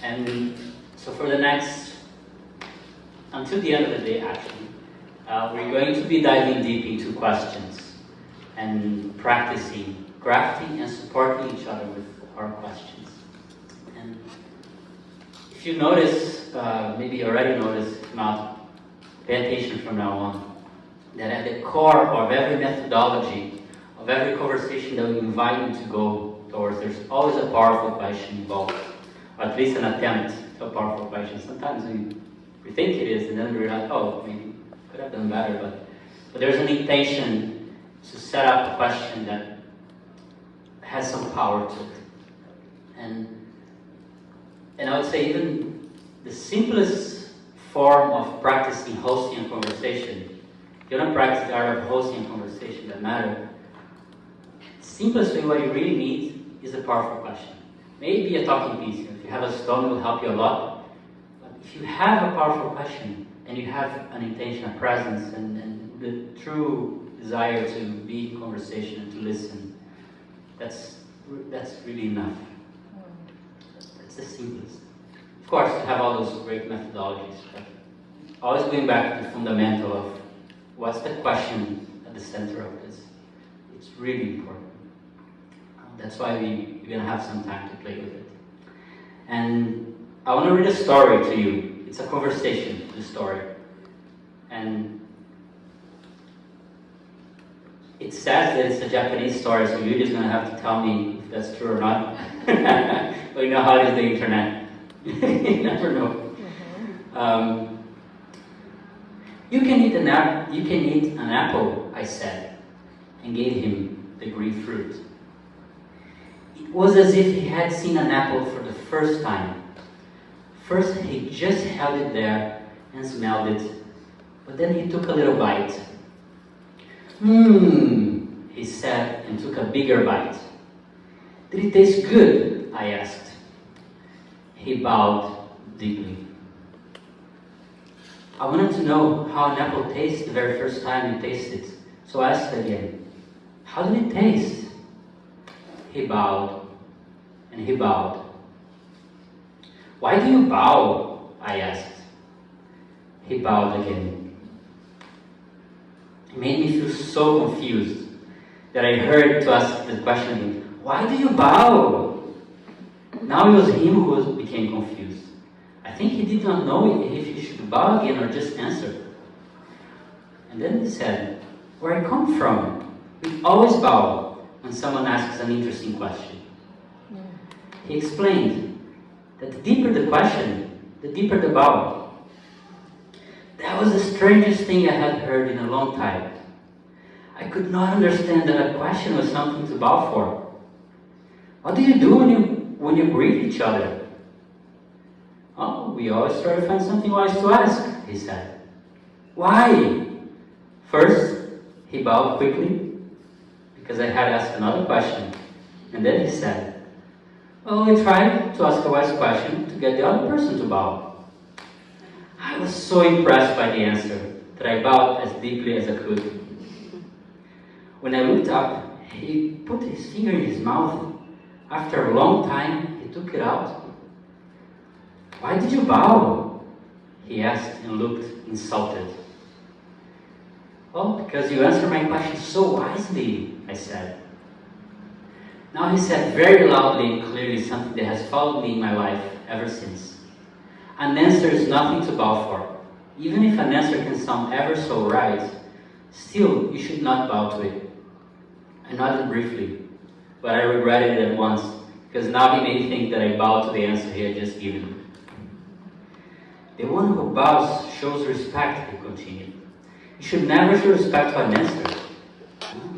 And so for the next, until the end of the day actually, we're going to be diving deep into questions and practicing, crafting and supporting each other with our questions. And if you notice, maybe you already noticed, if not, pay attention from now on, that at the core of every methodology, of every conversation that we invite you to go towards, there's always a powerful question involved, or at least an attempt at a powerful question. Sometimes we think it is, and then we realize, oh, maybe could have done better, but there's an intention to set up a question that has some power to it. And I would say even the simplest form of practicing hosting a conversation, you don't practice the art of hosting a conversation that matter. The simplest way, what you really need is a powerful question. Maybe a talking piece. If you have a stone, it will help you a lot. But if you have a powerful question and you have an intention, a presence, and the true desire to be in conversation and to listen, that's really enough. That's the simplest. Of course, you have all those great methodologies, but always going back to the fundamental of what's the question at the center of this. It's really important. That's why we're going to have some time to play with it. And I want to read a story to you. It's a conversation, the story. And it says that it's a Japanese story, so you're just going to have to tell me if that's true or not. But you know how it is the internet. You never know. You can eat an apple, I said, and gave him the green fruit. It was as if he had seen an apple for the first time. First he just held it there and smelled it, but then he took a little bite. He said, and took a bigger bite. Did it taste good? I asked. He bowed deeply. I wanted to know how an apple tastes the very first time you taste it, so I asked again, how did it taste? He bowed, and he bowed. Why do you bow? I asked. He bowed again. It made me feel so confused that I heard to ask the question again, why do you bow? Now it was him who became confused. I think he did not know if he should bow again or just answer. And then he said, where I come from, we always bow when someone asks an interesting question. He explained that the deeper the question, the deeper the bow. That was the strangest thing I had heard in a long time. I could not understand that a question was something to bow for. What do you do when you greet each other? Oh, we always try to find something wise to ask, he said. Why? First, he bowed quickly, because I had asked another question. And then he said, well, we tried to ask a wise question to get the other person to bow. I was so impressed by the answer that I bowed as deeply as I could. When I looked up, he put his finger in his mouth. After a long time, he took it out. Why did you bow? He asked and looked insulted. Oh, because you answered my question so wisely, I said. Now he said very loudly and clearly something that has followed me in my life ever since. An answer is nothing to bow for. Even if an answer can sound ever so right, still you should not bow to it. I nodded briefly, but I regretted it at once, because now he may think that I bowed to the answer he had just given. The one who bows shows respect, he continued. You should never show respect to an answer.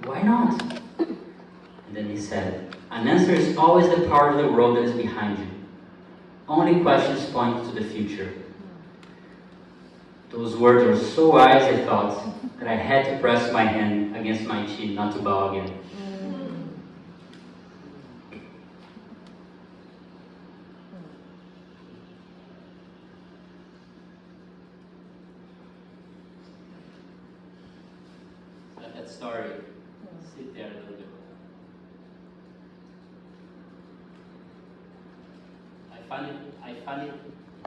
Why not? And then he said, an answer is always the part of the world that is behind you. Only questions point to the future. Those words were so wise, I thought, that I had to press my hand against my chin not to bow again. Let that story sit there a little bit. I I find it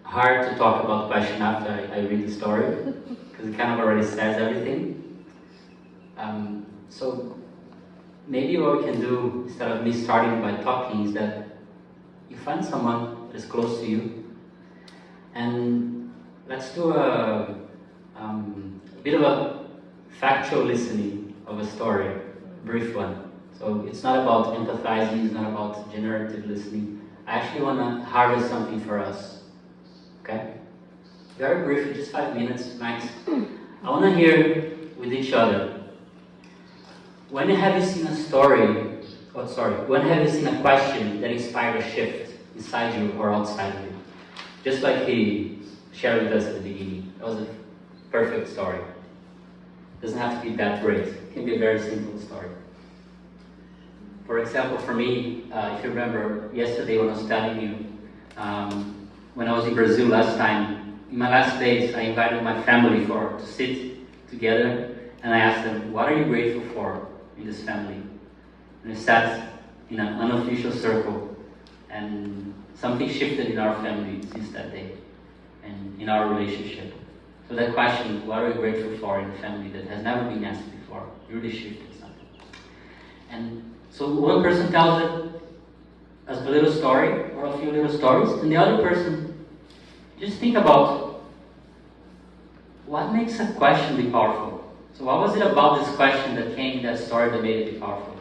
hard to talk about the question after I read the story, because it kind of already says everything. So maybe what we can do, instead of me starting by talking, is that you find someone that is close to you, and let's do a bit of a factual listening of a story, brief one. So it's not about empathizing, it's not about generative listening. I actually want to harvest something for us, okay? Very briefly, just 5 minutes max. I want to hear with each other. When have you seen a story, when have you seen a question that inspired a shift inside you or outside you? Just like he shared with us at the beginning. That was a perfect story. It doesn't have to be that great. It can be a very simple story. For example, for me, if you remember, yesterday when I was telling you, when I was in Brazil last time, in my last days, I invited my family to sit together, and I asked them, what are you grateful for in this family? And we sat in an unofficial circle, and something shifted in our family since that day, and in our relationship. So that question, what are you grateful for in the family, that has never been asked before, really shifted something. And so one person tells it as a little story, or a few little stories, and the other person, just think about what makes a question be powerful. So what was it about this question that came in that story that made it be powerful?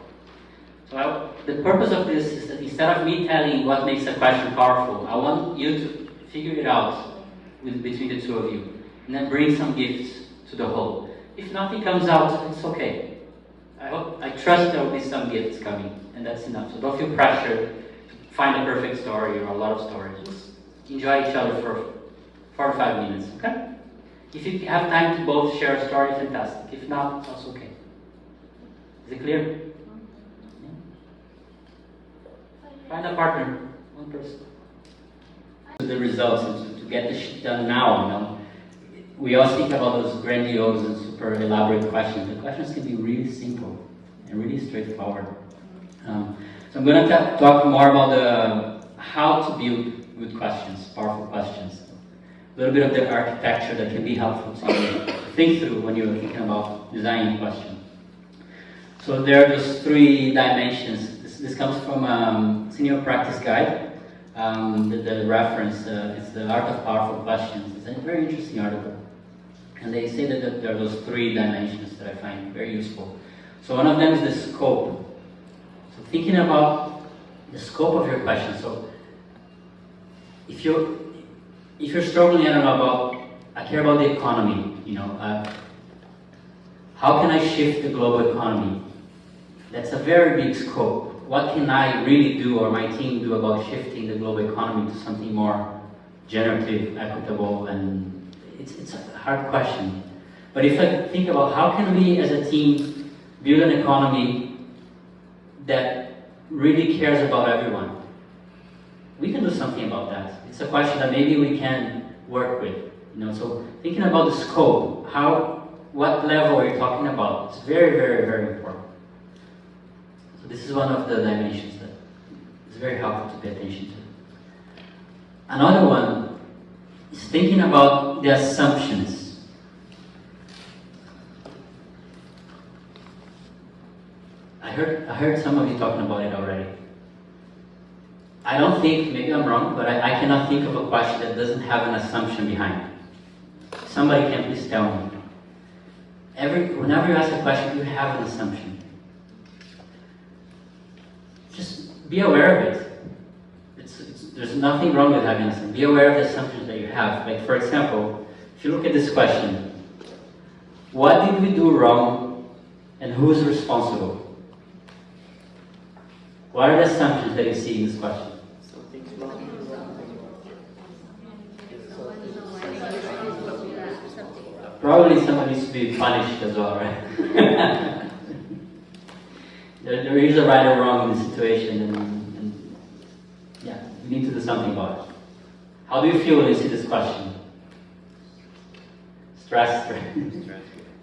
So the purpose of this is that instead of me telling what makes a question powerful, I want you to figure it out between the two of you, and then bring some gifts to the whole. If nothing comes out, it's okay. I trust there will be some gifts coming, and that's enough. So don't feel pressured to find a perfect story or a lot of stories. Just enjoy each other for 4 or 5 minutes, okay? If you have time to both share a story, fantastic. If not, that's okay. Is it clear? Yeah. Find a partner, one person. The results, and to get the shit done now, you know. We all think about those grandiose and super elaborate questions. The questions can be really simple and really straightforward. So I'm going to talk more about how to build good questions, powerful questions. A little bit of the architecture that can be helpful to you to think through when you're thinking about designing a question. So there are those 3 dimensions. This comes from Senior Practice Guide. The reference is The Art of Powerful Questions. It's a very interesting article. And they say that there are those 3 dimensions that I find very useful. So one of them is the scope. So thinking about the scope of your question. So if you're struggling, I don't know, I care about the economy, you know, how can I shift the global economy? That's a very big scope. What can I really do, or my team do, about shifting the global economy to something more generative, equitable, and it's a hard question. But if I think about how can we as a team build an economy that really cares about everyone, we can do something about that. It's a question that maybe we can work with. You know, so thinking about the scope, what level are you talking about? It's very, very, very important. So this is one of the dimensions that is very helpful to pay attention to. Another one is thinking about the assumptions. I heard some of you talking about it already. I don't think, maybe I'm wrong, but I cannot think of a question that doesn't have an assumption behind it. Somebody can please tell me. Whenever you ask a question, you have an assumption. Just be aware of it. There's nothing wrong with having an assumption. Be aware of the assumptions that you have. Like, for example, if you look at this question, what did we do wrong and who's responsible? What are the assumptions that you see in this question? Probably someone needs to be punished as well, right? there is a right or wrong in the situation, and yeah, we need to do something about it. How do you feel when you see this question? Stressed?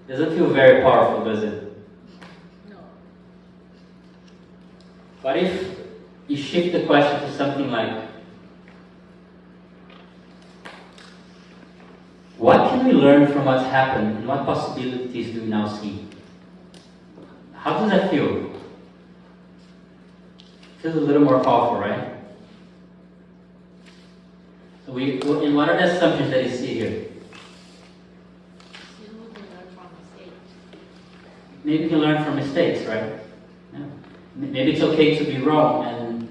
Doesn't feel very powerful, does it? No. What if you shift the question to something like, what can we learn from what's happened and what possibilities do we now see? How does that feel? Feels a little more powerful, right? So and what are the assumptions that you see here? Maybe you can learn from mistakes, right? Yeah. Maybe it's okay to be wrong and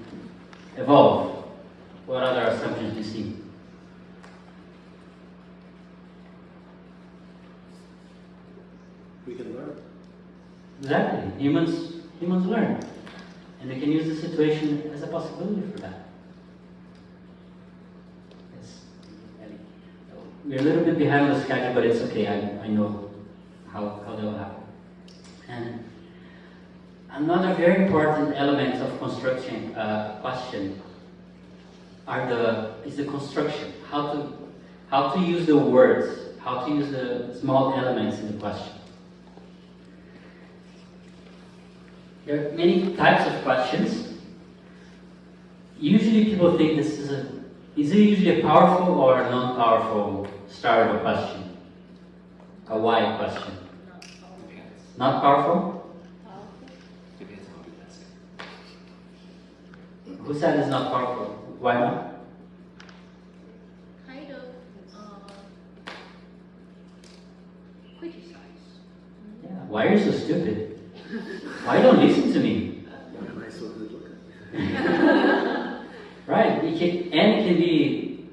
evolve. What other assumptions do you see? We can learn. Exactly. Humans learn. And we can use the situation as a possibility for that. We're a little bit behind the schedule, but it's okay. I know how that will happen. And another very important element of construction question is the construction. How to use the words, how to use the small elements in the question. There are many types of questions. Usually people think is it usually a powerful or a non-powerful start of a question? A why question? Not powerful? Depends on how you ask it. Who said it's not powerful? Why not? Kind of criticize. Yeah. Why are you so stupid? Why you don't listen to me? Why am I so good looking? Right. It can be.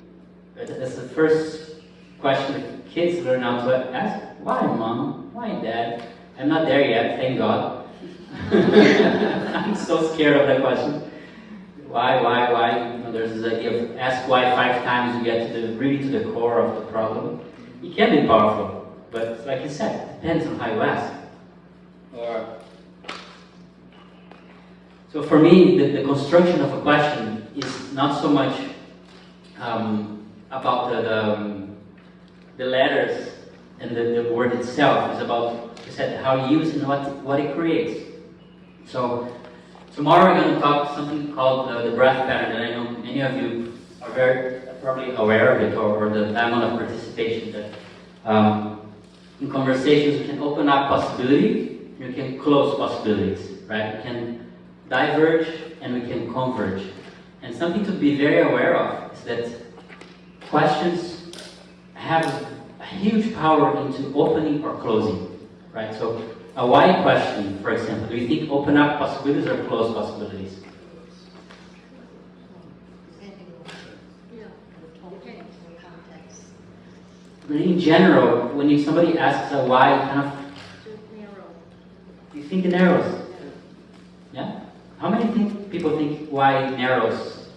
That's the first question that kids learn how to ask. Why, Mom? Why, Dad? I'm not there yet. Thank God. I'm so scared of that question. Why? You know, there's this idea of ask why 5 times, you get really to the core of the problem. It can be powerful, but like you said, it depends on how you ask. So for me, the construction of a question is not so much about the letters and the word itself. It's about, like I said, how you use and what it creates. So tomorrow we're going to talk something called the breath pattern, and I know many of you are very probably aware of it, or the amount of participation that in conversations we can open up possibility, we can close possibilities, right? We can diverge and we can converge. And something to be very aware of is that questions have a huge power into opening or closing, right? So a why question, for example, do you think open up possibilities or close possibilities? But in general, when somebody asks a why, you think it narrows. Yeah? How many people think why narrows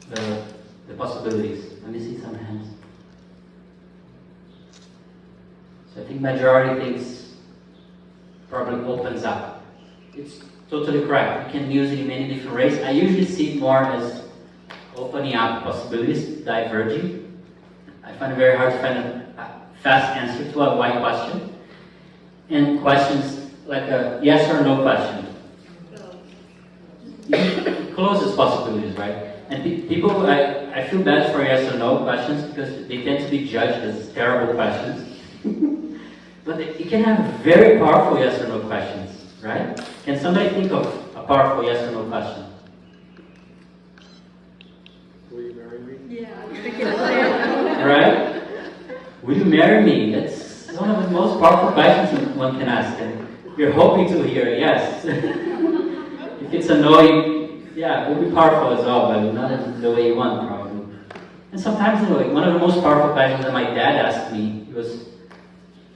the possibilities? Let me see some hands. So I think majority thinks probably opens up. It's totally correct. You can use it in many different ways. I usually see it more as opening up possibilities, diverging. I find it very hard to find a fast answer to a why question. And questions like a yes or no question. It closes possibilities, right? And people, I feel bad for yes or no questions because they tend to be judged as terrible questions. But you can have very powerful yes or no questions, right? Can somebody think of a powerful yes or no question? Will you marry me? Yeah. Right? Will you marry me? That's one of the most powerful questions one can ask. And you're hoping to hear yes. If it's a no, it will be powerful as well, but not in the way you want, probably. And sometimes, one of the most powerful questions that my dad asked me was,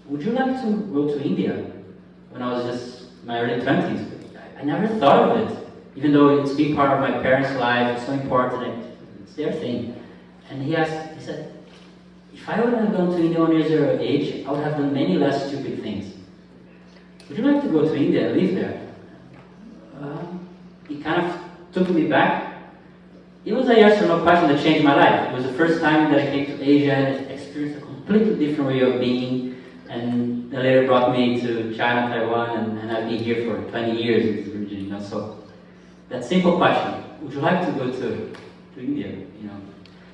would you like to go to India? When I was just in my early 20s. I never thought of it, even though it's been part of my parents' life, it's so important, it's their thing. And he said, if I would have gone to India when I was your age, I would have done many less stupid things. Would you like to go to India and live there? It kind of took me back. It was a yes or no question that changed my life. It was the first time that I came to Asia and experienced a completely different way of being. And that later brought me to China, Taiwan, and I've been here for 20 years in this region. So that simple question, would you like to go to India?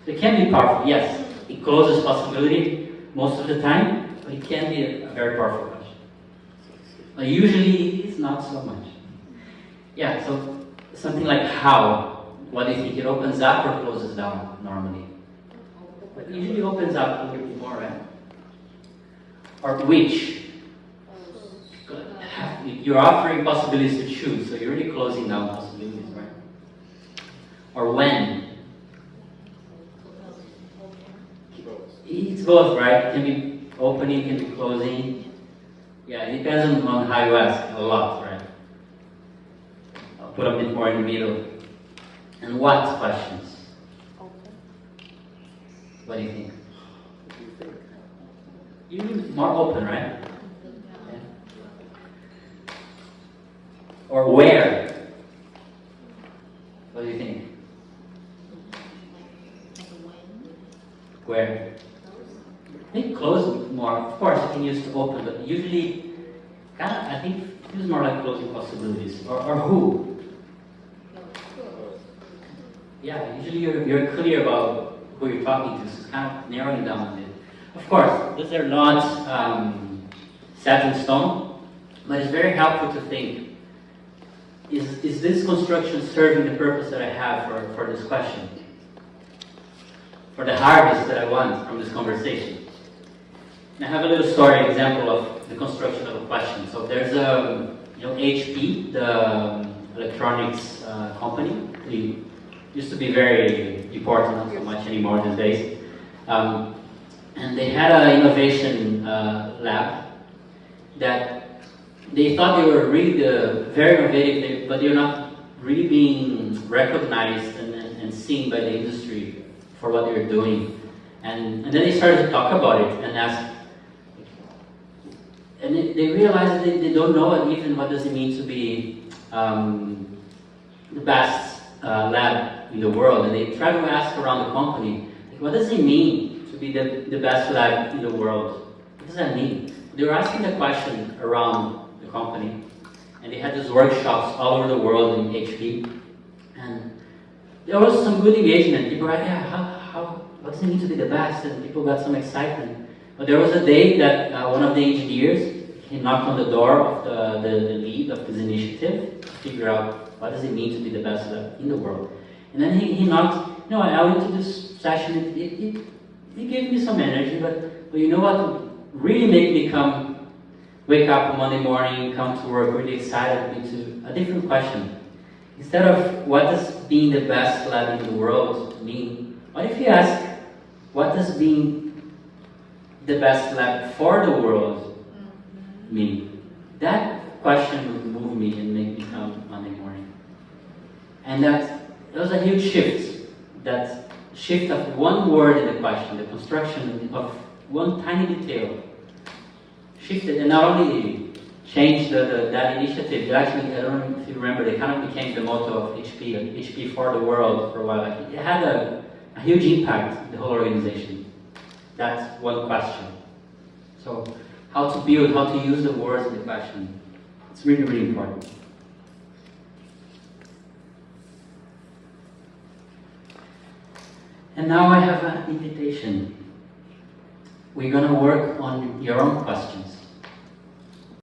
So it can be powerful. Yes, it closes possibility, most of the time, but it can be a very powerful question. Usually, it's not so much. Yeah, so something like how. What do you think? It opens up or closes down normally? But usually opens up a little bit more, right? Or which? You're offering possibilities to choose, so you're really closing down possibilities, right? Or when? It's both, right? It can be opening, can be closing. Yeah, it depends on how you ask a lot, right? I'll put a bit more in the middle. And what questions? What do you think? What do you think? Usually more open, right? Yeah. Or where? What do you think? Where? I think close more. Of course, you can use to open, but usually, I think it is more like closing possibilities. Or who? Yeah, usually you're clear about who you're talking to, so it's kind of narrowing down a bit. Of course, these are not set in stone, but it's very helpful to think, is this construction serving the purpose that I have for this question? For the harvest that I want from this conversation? And I have a little story example of the construction of a question. So there's HP, the electronics company. It used to be very important, not so much anymore these days. And they had an innovation lab that they thought they were really very innovative, but they're not really being recognized and seen by the industry for what they're doing. And then they started to talk about it and ask, and they realized that they don't know even what does it mean to be the best lab in the world. And they try to ask around the company, like, what does it mean to be the best lab in the world? What does that mean? They were asking the question around the company, and they had these workshops all over the world in HP. And there was some good engagement. People were like, yeah, what does it mean to be the best? And people got some excitement. But there was a day that one of the engineers, he knocked on the door of the lead of this initiative to figure out what does it mean to be the best lab in the world. And then he knocked, I went to this session, it gave me some energy, but you know what really made me wake up on Monday morning, come to work really excited into a different question. Instead of what does being the best lab in the world mean, what if you ask, what does being the best lab for the world mean? That question would move me and make me come Monday morning. And that was a huge shift. That shift of one word in the question, the construction of one tiny detail, shifted and not only changed that initiative, it actually, I don't know if you remember, they kind of became the motto of HP for the world for a while. Like, it had a huge impact on the whole organization. That's one question. So how to build, how to use the words in the question. It's really, really important. And now I have an invitation. We're going to work on your own questions.